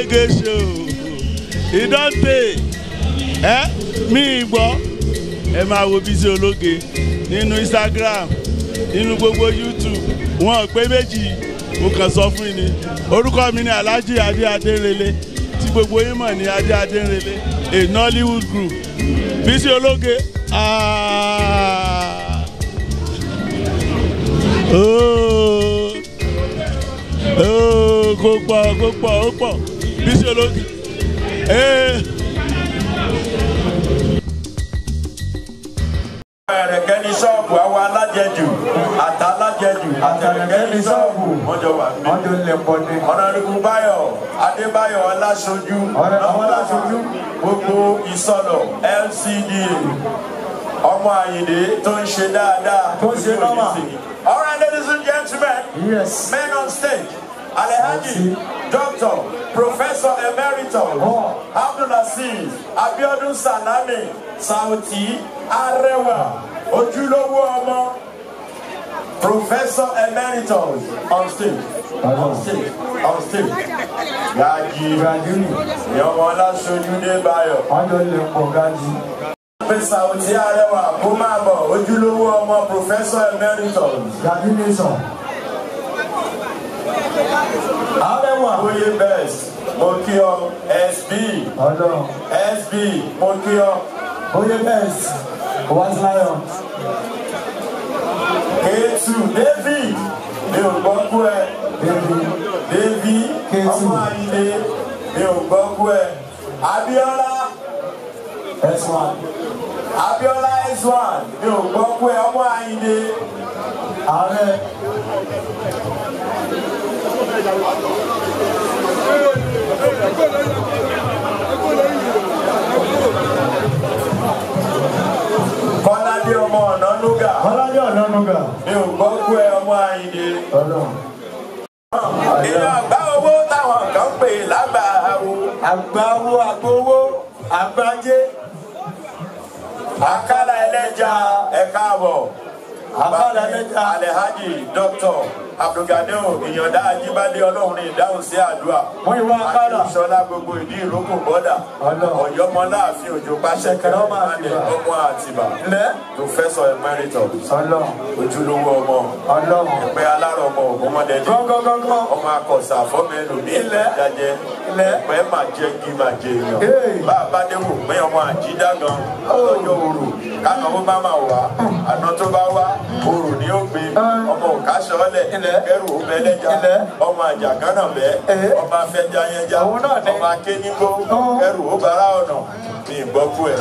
Ológe show. Ìdọ́tè mi gbọ́ ẹ máa wo Bísí Ológe nínú Instagram nínú gbogbo YouTube wọn pé méjì mo kàn sọ fún yín ni orúkọ mi ni Alhaji Adé Adérelé tí gbogbo yín mọ̀ ní Adé Adérelé a Nollywood group Bísí Ológe kó pọ̀ Bísí Ológe. Ẹ̀rẹ̀kẹ́ ní ṣọ́ọ̀bù àwọn alájẹjù àtẹ̀rẹ̀kẹ́ ní ṣọ́ọ̀bù mọ́jọ wà ní. Ọjọ́ ilẹ̀ pọ̀ ní. Ọ̀nàdìbò Báyọ̀ Adébáyọ̀ Ọláṣojú gbogbo ìsọ̀lọ̀ LCDA ọmọ Àyìndé tó ń ṣe dáadáa. Tó ń ṣe nọ́mà. All right, ladies and gentlemen, yes. Men on stage. Alhaji Dr. Professor Emeritus Abdulaziz Abiodun Salami Sauti Arewa Ojúlówó ọmọ Professor Emeritus on stage. Gaji Yọmọ Ọláṣojú Débáyọ̀. Ọjọ́ ilẹ̀ pọ̀ Gaji. Sauti Arewa kó máa bọ̀ Ojúlówó ọmọ Professor Emeritus. Gaji Nation. Arewa Oye Best Mokio SB SB Mokio Oye Best White Lion K2 David mi ò gbọ́ kú ẹ David ọmọ Àyìndé mi ò gbọ́ kú ẹ Abiola S1 Abiola S1 mi ò gbọ́ kú ẹ ọmọ Àyìndé Ààrẹ. Kọ́ládé ọmọ Ọ̀nànúgà. Mi ò gbọ́ kú ẹ ọmọ Àyìndé. Ìlú àgbá owó táwọn kan pè lágbàáwo. Àgbáwo àgbówó àgbájé. Àkàlà ẹlẹ́ja ẹ̀ka àbọ̀. Àkàlà ẹlẹ́ja. Alhaji Dr. Abdulganiu Ìyàndá Ajíbádé Ọlọ́run ní ìdáhùn sí àdúrà. Wọ́n ìwọ àkàlà. Akínsọ́lá gbogbo ìdí ìrókò bọ́dà. Ọ̀yọ́mọláàfin Òjó pàṣẹ kẹrọ́màdé ọmọ Àtìbà. Professor Emeritus. Ojúlówó ọmọ. Ẹ̀pẹ́ alárọ̀ ọmọ Ògúnmọ́dẹ́dẹ́. Ọmọ akọ̀sà fọ́mẹ́lò ní ilẹ̀ ìdájẹ́. Ẹ̀pẹ́ máa jẹ́ kí máa jẹ èèyàn. Bá a bá déwò pé ọmọ àjídá gan. Ọlọ́jọ́ òru. Káná ó má máa wá. Àná tó bá wá. Òru ni ó gbé. Ọmọ òkáṣọ́lẹ̀. Kẹrù ó bẹ́lẹ́jà. Ọmọ àjàgánà bẹ́. Ọmọ afẹ́jáyẹjá. Ọmọ akénígbó. Kẹrù ó bára ọ̀nà. Ní ìgbọ́kú ẹ̀.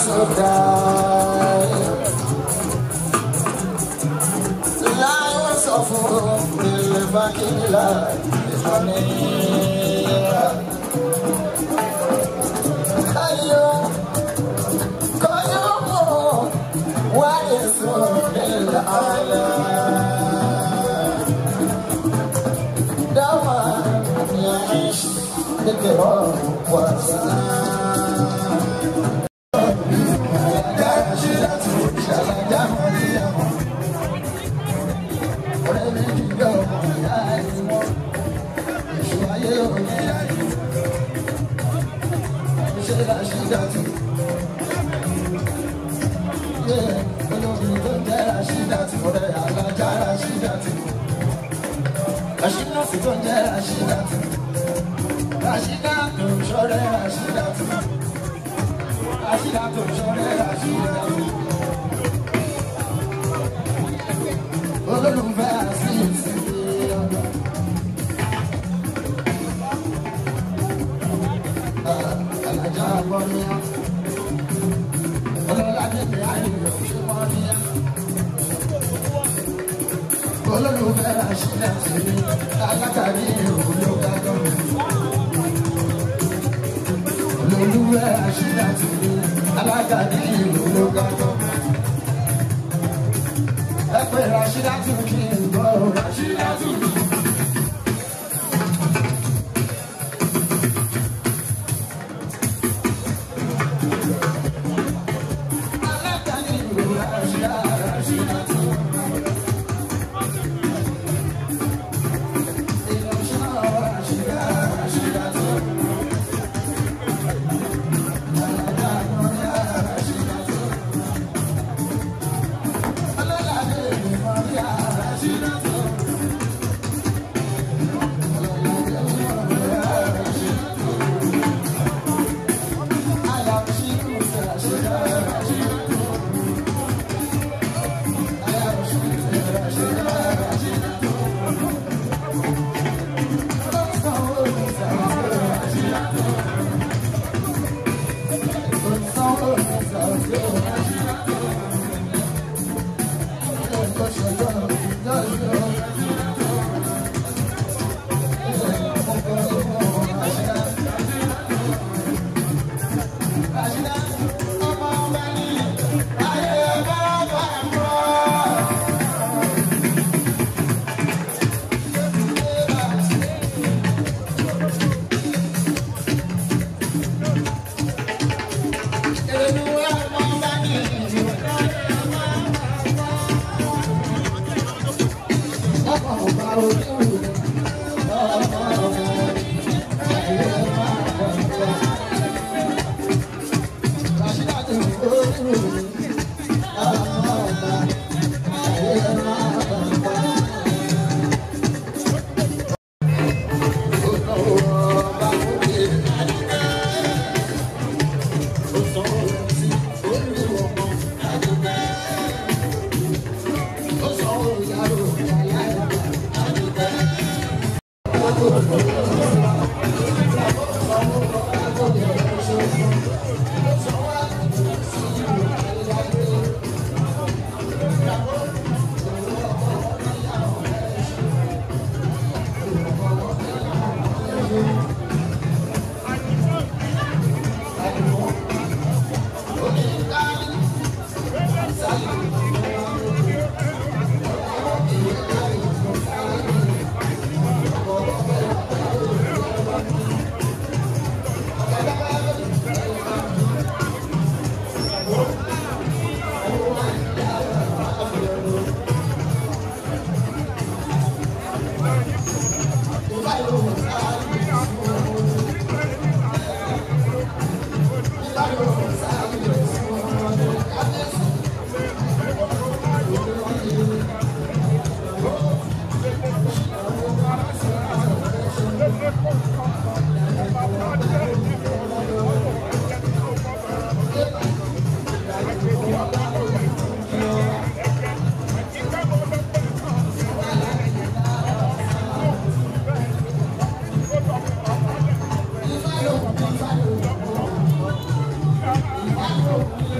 Thank you. Yo,